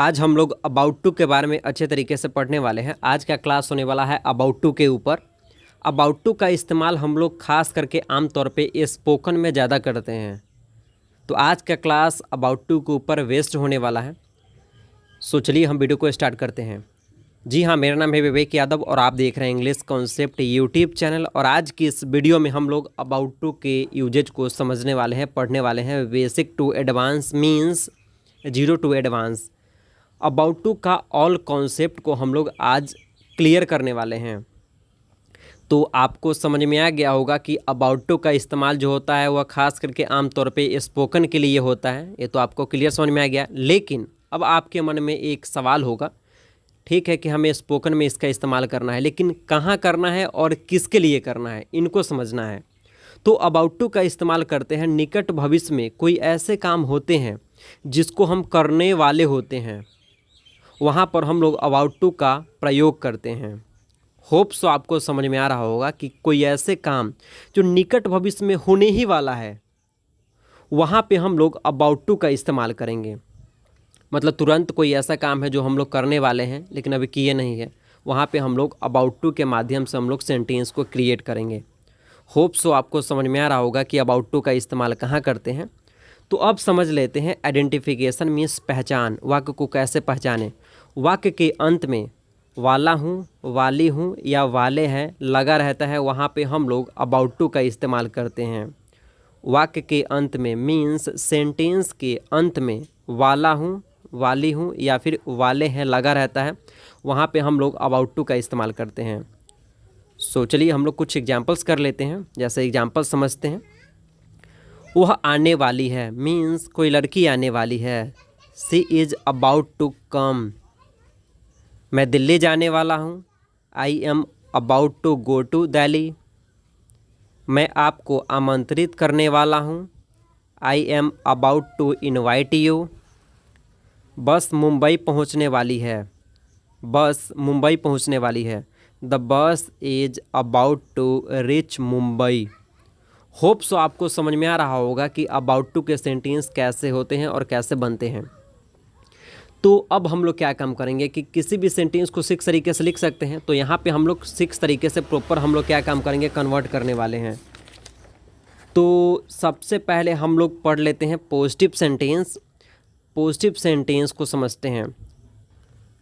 आज हम लोग अबाउट टू के बारे में अच्छे तरीके से पढ़ने वाले हैं। आज का क्लास होने वाला है अबाउट टू के ऊपर। अबाउट टू का इस्तेमाल हम लोग खास करके आम तौर पे स्पोकन में ज़्यादा करते हैं। तो आज का क्लास अबाउट टू के ऊपर वेस्ट होने वाला है। सो चलिए हम वीडियो को स्टार्ट करते हैं। जी हाँ, मेरा नाम है विवेक यादव और आप देख रहे हैं इंग्लिश कॉन्सेप्ट यूट्यूब चैनल। और आज की इस वीडियो में हम लोग अबाउट टू के यूजेज को समझने वाले हैं, पढ़ने वाले हैं। Basic to advance means zero to advance. About to का ऑल कॉन्सेप्ट को हम लोग आज क्लियर करने वाले हैं। तो आपको समझ में आ गया होगा कि अबाउट टू का इस्तेमाल जो होता है वह खास करके आम तौर पे स्पोकन के लिए होता है। ये तो आपको क्लियर समझ में आ गया। लेकिन अब आपके मन में एक सवाल होगा, ठीक है कि हमें स्पोकन में इसका इस्तेमाल करना है, लेकिन कहाँ करना है और किसके लिए करना है, इनको समझना है। तो अबाउट टू का इस्तेमाल करते हैं निकट भविष्य में कोई ऐसे काम होते हैं जिसको हम करने वाले होते हैं, वहाँ पर हम लोग अबाउट टू का प्रयोग करते हैं। होप सो आपको समझ में आ रहा होगा कि कोई ऐसे काम जो निकट भविष्य में होने ही वाला है, वहाँ पे हम लोग अबाउट टू का इस्तेमाल करेंगे। मतलब तुरंत कोई ऐसा काम है जो हम लोग करने वाले हैं लेकिन अभी किए नहीं है, वहाँ पे हम लोग अबाउट टू के माध्यम से हम लोग सेंटेंस को क्रिएट करेंगे। होप सो आपको समझ में आ रहा होगा कि अबाउट टू का इस्तेमाल कहाँ करते हैं। तो अब समझ लेते हैं आइडेंटिफिकेशन मीन्स पहचान। वाक्य को कैसे पहचानें। वाक्य के अंत में वाला हूँ, वाली हूँ या वाले हैं लगा रहता है, वहाँ पे हम लोग अबाउट टू का इस्तेमाल करते हैं। वाक्य के अंत में मीन्स सेंटेंस के अंत में वाला हूँ, वाली हूँ या फिर वाले हैं लगा रहता है, वहाँ पे हम लोग अबाउट टू का इस्तेमाल करते हैं। सो चलिए हम लोग कुछ एग्जाम्पल्स कर लेते हैं। जैसे एग्जाम्पल समझते हैं। वह आने वाली है मीन्स कोई लड़की आने वाली है। She is about to come. मैं दिल्ली जाने वाला हूँ। I am about to go to Delhi. मैं आपको आमंत्रित करने वाला हूँ। I am about to invite you. Bus Mumbai पहुँचने वाली है। बस मुंबई पहुँचने वाली है। The bus is about to reach Mumbai. Hope so आपको समझ में आ रहा होगा कि अबाउट टू के सेंटेंस कैसे होते हैं और कैसे बनते हैं। तो अब हम लोग क्या काम करेंगे कि किसी भी सेंटेंस को 6 तरीके से लिख सकते हैं। तो यहाँ पे हम लोग 6 तरीके से प्रॉपर हम लोग क्या काम करेंगे, कन्वर्ट करने वाले हैं। तो सबसे पहले हम लोग पढ़ लेते हैं पॉजिटिव सेंटेंस। पॉजिटिव सेंटेंस को समझते हैं।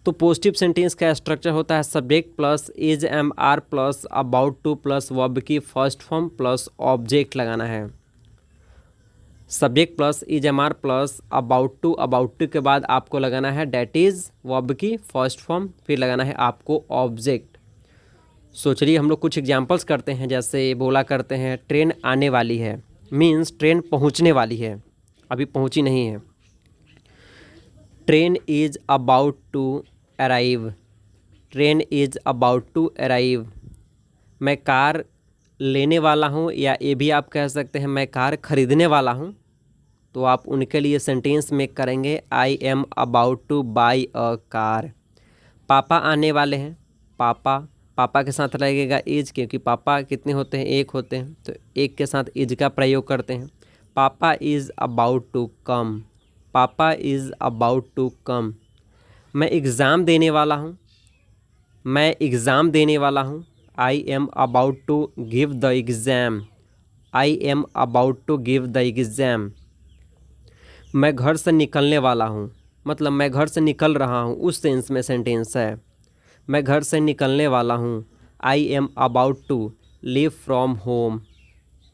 तो पॉजिटिव सेंटेंस का स्ट्रक्चर होता है subject plus is am are plus about to plus verb की फर्स्ट फॉर्म प्लस ऑब्जेक्ट लगाना है। Subject plus is am are plus about to के बाद आपको लगाना है डैट इज़ वर्ब की फर्स्ट फॉर्म, फिर लगाना है आपको ऑब्जेक्ट। सो चलिए हम लोग कुछ एग्जांपल्स करते हैं। जैसे बोला करते हैं ट्रेन आने वाली है मीन्स ट्रेन पहुंचने वाली है, अभी पहुंची नहीं है। Train is about to arrive. Train is about to arrive. मैं कार लेने वाला हूँ, या ये भी आप कह सकते हैं मैं कार खरीदने वाला हूँ। तो आप उनके लिए सेंटेंस मेक करेंगे आई am about to buy a car. पापा आने वाले हैं। पापा के साथ लगेगा इज, क्योंकि पापा कितने होते हैं, एक होते हैं, तो एक के साथ इज का प्रयोग करते हैं। पापा इज़ अबाउट टू कम। पापा इज़ अबाउट टू कम। मैं एग्ज़ाम देने वाला हूँ। मैं एग्ज़ाम देने वाला हूँ। I am about to give the exam. I am about to give the exam. मैं घर से निकलने वाला हूँ, मतलब मैं घर से निकल रहा हूँ, उस सेंस में सेंटेंस है। मैं घर से निकलने वाला हूँ। I am about to leave from home.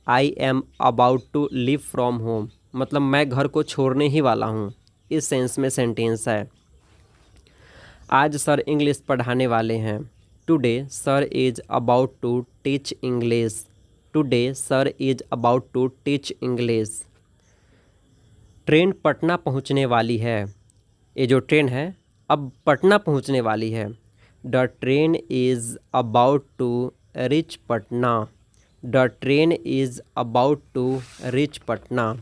I am about to leave from home, मतलब मैं घर को छोड़ने ही वाला हूँ, इस सेंस में सेंटेंस है। आज सर इंग्लिश पढ़ाने वाले हैं। Today sir is about to teach English. Today sir is about to teach English. Train Patna पहुंचने वाली है। ये जो ट्रेन है अब पटना पहुंचने वाली है। The train is about to reach Patna. The train is about to reach Patna.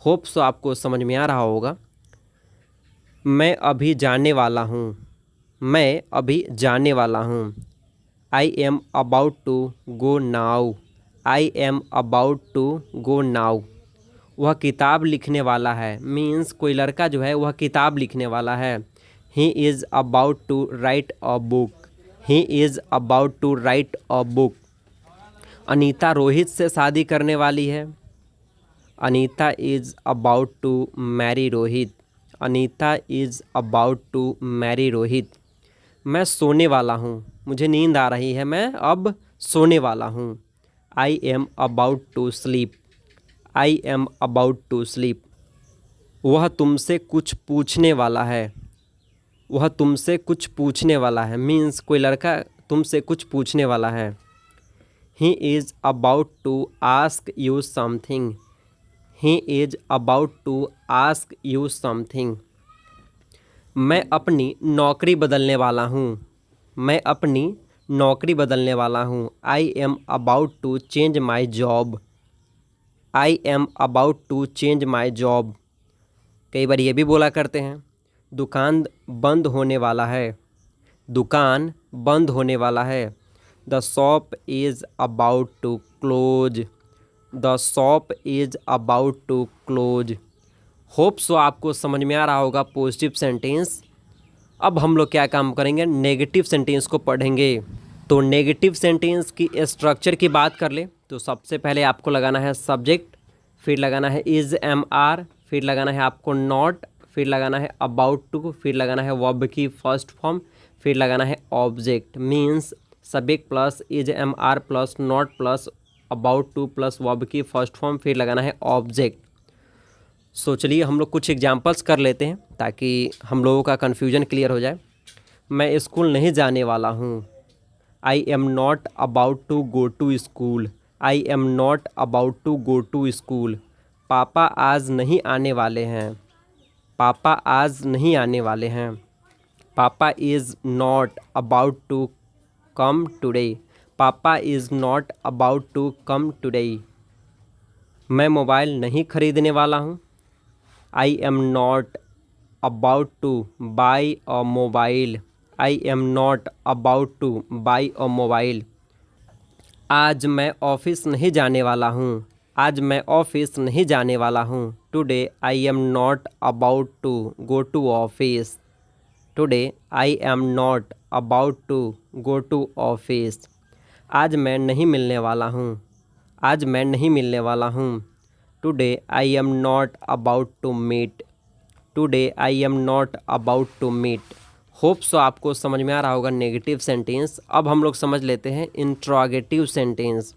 Hope so आपको समझ में आ रहा होगा। मैं अभी जाने वाला हूँ। मैं अभी जाने वाला हूँ। I am about to go now. I am about to go now. वह किताब लिखने वाला है मीन्स कोई लड़का जो है वह किताब लिखने वाला है। He is about to write a book. He is about to write a book. Anita Rohit से शादी करने वाली है। Anita is about to marry Rohit. Anita is about to marry Rohit. मैं सोने वाला हूँ, मुझे नींद आ रही है, मैं अब सोने वाला हूँ। I am about to sleep. I am about to sleep. वह तुमसे कुछ पूछने वाला है। वह तुमसे कुछ पूछने वाला है मीन्स कोई लड़का तुमसे कुछ पूछने वाला है। He is about to ask you something. He is about to ask you something. मैं अपनी नौकरी बदलने वाला हूँ। मैं अपनी नौकरी बदलने वाला हूँ। I am about to change my job. I am about to change my job. कई बार ये भी बोला करते हैं, दुकान बंद होने वाला है। दुकान बंद होने वाला है। The shop is about to close. The shop is about to close. Hope so आपको समझ में आ रहा होगा पॉजिटिव सेंटेंस। अब हम लोग क्या काम करेंगे, नेगेटिव सेंटेंस को पढ़ेंगे। तो नेगेटिव सेंटेंस की स्ट्रक्चर की बात कर ले तो सबसे पहले आपको लगाना है सब्जेक्ट, फिर लगाना है इज़ एम आर, फिर लगाना है आपको नॉट, फिर लगाना है अबाउट टू, फिर लगाना है वर्ब की फर्स्ट फॉर्म, फिर लगाना है object. Means subject plus is am are plus not plus about to plus verb की फर्स्ट फॉर्म, फिर लगाना है ऑब्जेक्ट। सो चलिए हम लोग कुछ एग्जांपल्स कर लेते हैं ताकि हम लोगों का कन्फ्यूजन क्लियर हो जाए। मैं स्कूल नहीं जाने वाला हूँ। I am not about to go to school. I am not about to go to school. पापा आज नहीं आने वाले हैं। पापा आज नहीं आने वाले हैं। Papa is not about to come today. Papa is not about to come today. मैं मोबाइल नहीं खरीदने वाला हूँ। I am not about to buy a mobile. I am not about to buy a mobile. आज मैं office नहीं जाने वाला हूँ। आज मैं ऑफिस नहीं जाने वाला हूँ। Today I am not about to go to office. Today I am not about to go to office. आज मैं नहीं मिलने वाला हूँ। आज मैं नहीं मिलने वाला हूँ। Today I am not about to meet. Today I am not about to meet. Hope so आपको समझ में आ रहा होगा नेगेटिव सेंटेंस। अब हम लोग समझ लेते हैं इंट्रोगेटिव सेंटेंस।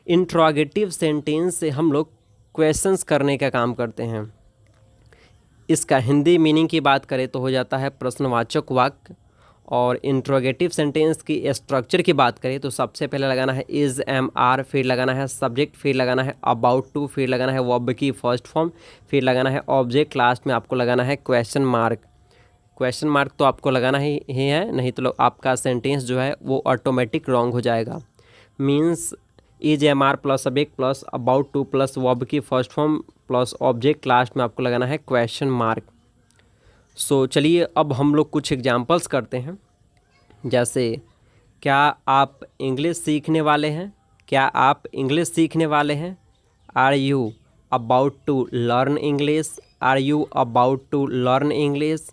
इंट्रोगेटिव सेंटेंस से हम लोग क्वेश्चंस करने का काम करते हैं। इसका हिंदी मीनिंग की बात करें तो हो जाता है प्रश्नवाचक वाक्य। और इंट्रोगेटिव सेंटेंस की स्ट्रक्चर की बात करें तो सबसे पहले लगाना है इज़ एम आर, फिर लगाना है सब्जेक्ट, फिर लगाना है अबाउट टू, फिर लगाना है वर्ब की फर्स्ट फॉर्म, फिर लगाना है ऑब्जेक्ट, लास्ट में आपको लगाना है क्वेश्चन मार्क। क्वेश्चन मार्क तो आपको लगाना ही है, नहीं तो आपका सेंटेंस जो है वो ऑटोमेटिक रॉन्ग हो जाएगा। Means is am are plus subject plus about to plus verb की first form plus object, last में आपको लगाना है क्वेश्चन मार्क। सो चलिए अब हम लोग कुछ एग्जांपल्स करते हैं। जैसे क्या आप इंग्लिश सीखने वाले हैं? क्या आप इंग्लिश सीखने वाले हैं? Are you about to learn English? Are you about to learn English?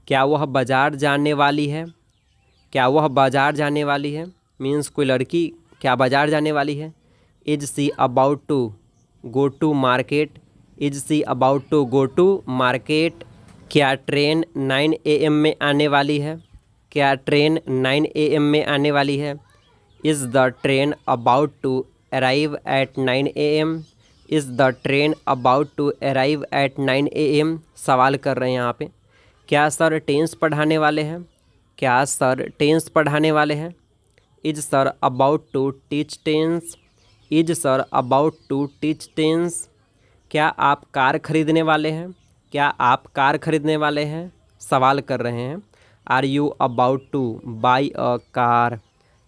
क्या वह बाज़ार जाने वाली है? क्या वह बाज़ार जाने वाली है? मीन्स कोई लड़की क्या बाज़ार जाने वाली है? Is she about to go to market? Is she about to go to market? क्या ट्रेन 9 AM में आने वाली है? क्या ट्रेन 9 AM में आने वाली है? Is the train about to arrive at 9 AM? Is the train about to arrive at 9 AM? सवाल कर रहे हैं यहाँ पे। क्या सर टेंस पढ़ाने वाले हैं? क्या सर टेंस पढ़ाने वाले हैं? Is sir about to teach tense? Is sir about to teach tense? क्या आप कार खरीदने वाले हैं? क्या आप कार खरीदने वाले हैं? सवाल कर रहे हैं। Are you about to buy a car?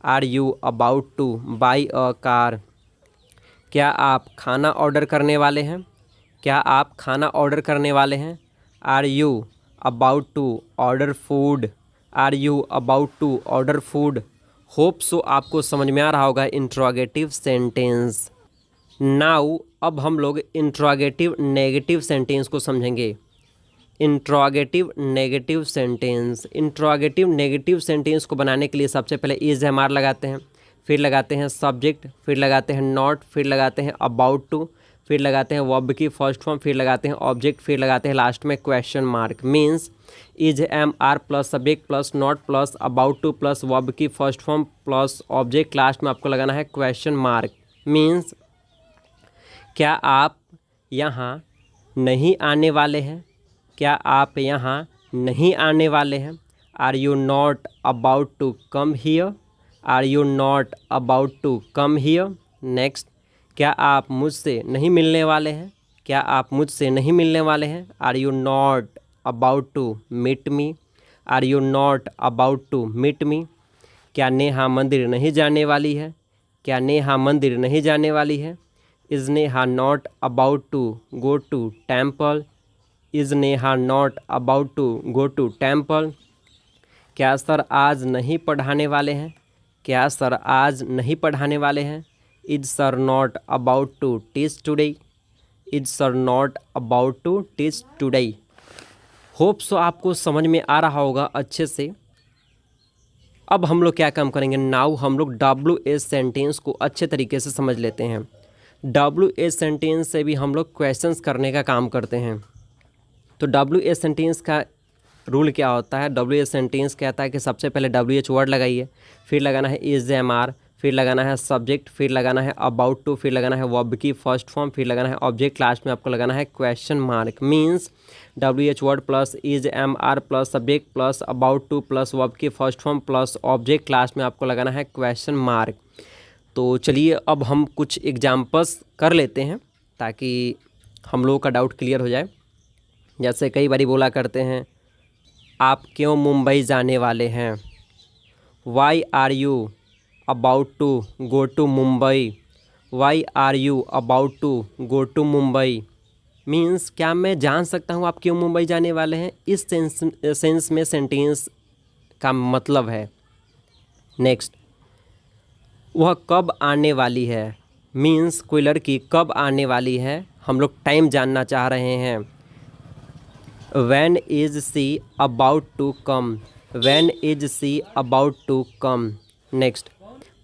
Are you about to buy a car? क्या आप खाना ऑर्डर करने वाले हैं? क्या आप खाना ऑर्डर करने वाले हैं? Are you about to order food? Are you about to order food? Hope so आपको समझ में आ रहा होगा इंट्रोगेटिव सेंटेंस। नाउ अब हम लोग इंट्रोगेटिव नेगेटिव सेंटेंस को समझेंगे। Interrogative negative sentence. Interrogative negative sentence को बनाने के लिए सबसे पहले इज एम आर लगाते हैं, फिर लगाते हैं सब्जेक्ट, फिर लगाते हैं नॉट, फिर लगाते हैं अबाउट टू, फिर लगाते हैं वर्ब की फर्स्ट फॉर्म, फिर लगाते हैं ऑब्जेक्ट, फिर लगाते हैं लास्ट में question mark. Means is am are plus subject plus not plus about to plus verb की first form plus object, last में आपको लगाना है क्वेश्चन मार्क। मीन्स क्या आप यहाँ नहीं आने वाले हैं? क्या आप यहाँ नहीं आने वाले हैं? Are you not about to come here? Are you not about to come here? Next, क्या आप मुझसे नहीं मिलने वाले हैं? क्या आप मुझसे नहीं मिलने वाले हैं? Are you not about to meet me? Are you not about to meet me? क्या नेहा मंदिर नहीं जाने वाली है? क्या नेहा मंदिर नहीं जाने वाली है? Is Neha not about to go to temple? Is Neha not about to go to temple? क्या सर आज नहीं पढ़ाने वाले हैं? क्या सर आज नहीं पढ़ाने वाले हैं? Is sir not about to teach today? Is sir not about to teach today? Hope so आपको समझ में आ रहा होगा अच्छे से। अब हम लोग क्या काम करेंगे, नाउ हम लोग WH सेंटेंस को अच्छे तरीके से समझ लेते हैं। WH सेंटेंस से भी हम लोग क्वेश्चंस करने का काम करते हैं। तो WH सेंटेंस का रूल क्या होता है? WH सेंटेंस कहता है कि सबसे पहले WH वर्ड लगाइए, फिर लगाना है इज एम आर, फिर लगाना है सब्जेक्ट, फिर लगाना है अबाउट टू, फिर लगाना है वर्ब की फर्स्ट फॉर्म, फिर लगाना है ऑब्जेक्ट, लास्ट में आपको लगाना है question mark. Means WH word plus is am are plus subject plus about to plus verb की first form plus object, last में आपको लगाना है क्वेश्चन मार्क। तो चलिए अब हम कुछ एग्जाम्पल्स कर लेते हैं ताकि हम लोगों का डाउट क्लियर हो जाए। जैसे कई बारी बोला करते हैं, आप क्यों मुंबई जाने वाले हैं? Why are you about to go to Mumbai? Why are you about to go to Mumbai? Means क्या मैं जान सकता हूँ आप क्यों मुंबई जाने वाले हैं? इस सेंस में सेंटेंस का मतलब है। नेक्स्ट, वह कब आने वाली है? मीन्स कोई लड़की कब आने वाली है, हम लोग टाइम जानना चाह रहे हैं। When is she about to come? When is she about to come? Next,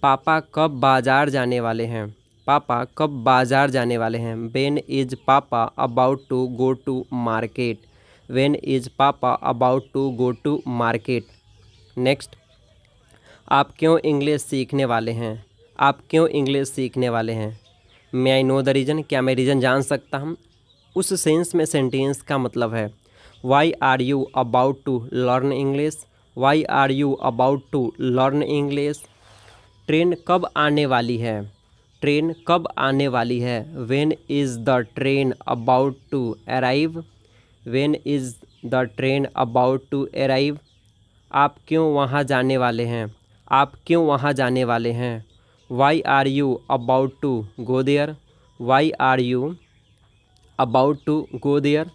पापा कब बाज़ार जाने वाले हैं? पापा कब बाज़ार जाने वाले हैं? When is पापा about to go to market? When is पापा about to go to market? Next, आप क्यों इंग्लिश सीखने वाले हैं? आप क्यों इंग्लिश सीखने वाले हैं? May I know the reason? क्या मैं रीज़न जान सकता हूँ? उस सेंस में सेंटेंस का मतलब है Why are you about to learn English? Why are you about to learn English? Train कब आने वाली है? ट्रेन कब आने वाली है? When is the train about to arrive? When is the train about to arrive? आप क्यों वहाँ जाने वाले हैं? आप क्यों वहाँ जाने वाले हैं? Why are you about to go there? Why are you about to go there?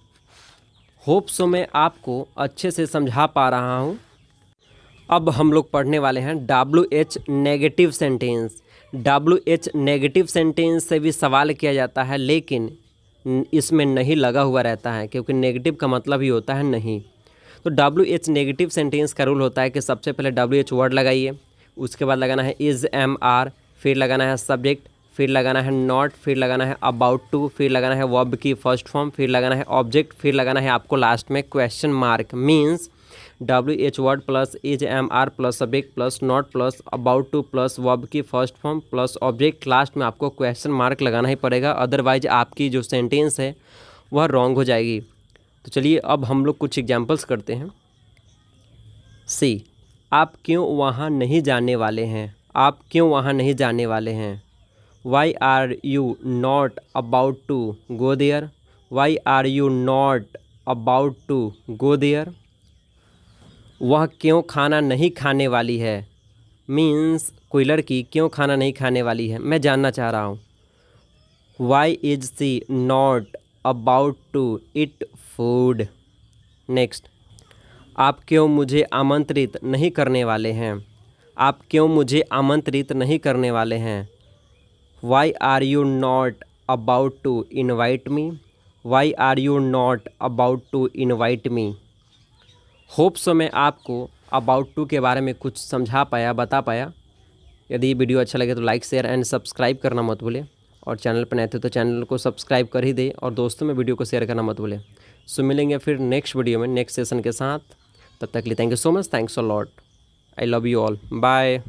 Hope so मैं आपको अच्छे से समझा पा रहा हूँ। अब हम लोग पढ़ने वाले हैं WH negative sentence. WH negative sentence से भी सवाल किया जाता है, लेकिन इसमें नहीं लगा हुआ रहता है, क्योंकि नेगेटिव का मतलब ही होता है नहीं। तो WH नेगेटिव सेंटेंस का रूल होता है कि सबसे पहले WH वर्ड लगाइए, उसके बाद लगाना है इज एम आर, फिर लगाना है सब्जेक्ट, फिर लगाना है नॉट, फिर लगाना है अबाउट टू, फिर लगाना है वर्ब की फर्स्ट फॉर्म, फिर लगाना है ऑब्जेक्ट, फिर लगाना है आपको लास्ट में question mark. Means WH word plus is am are plus subject plus not plus about to plus verb की first form plus object, last में आपको क्वेश्चन मार्क लगाना ही पड़ेगा, अदरवाइज आपकी जो सेंटेंस है वह रॉन्ग हो जाएगी। तो चलिए अब हम लोग कुछ एग्जाम्पल्स करते हैं। सी, आप क्यों वहाँ नहीं जाने वाले हैं? आप क्यों वहाँ नहीं जाने वाले हैं? Why are you not about to go there? Why are you not about to go there? वह क्यों खाना नहीं खाने वाली है? मीन्स कोई लड़की क्यों खाना नहीं खाने वाली है, मैं जानना चाह रहा हूँ। Why is she not about to eat food? Next, आप क्यों मुझे आमंत्रित नहीं करने वाले हैं? आप क्यों मुझे आमंत्रित नहीं करने वाले हैं? Why are you not about to invite me? Why are you not about to invite me. Hope so मैं आपको अबाउट टू के बारे में कुछ समझा पाया, बता पाया। यदि वीडियो अच्छा लगे तो लाइक शेयर एंड सब्सक्राइब करना मत भूलें, और चैनल पर नए थे तो चैनल को सब्सक्राइब कर ही दे, और दोस्तों में वीडियो को शेयर करना मत भूलें। सो मिलेंगे फिर नेक्स्ट वीडियो में नेक्स्ट सेशन के साथ। तब तक के लिए thank you so much, thanks a lot, I love you all, bye.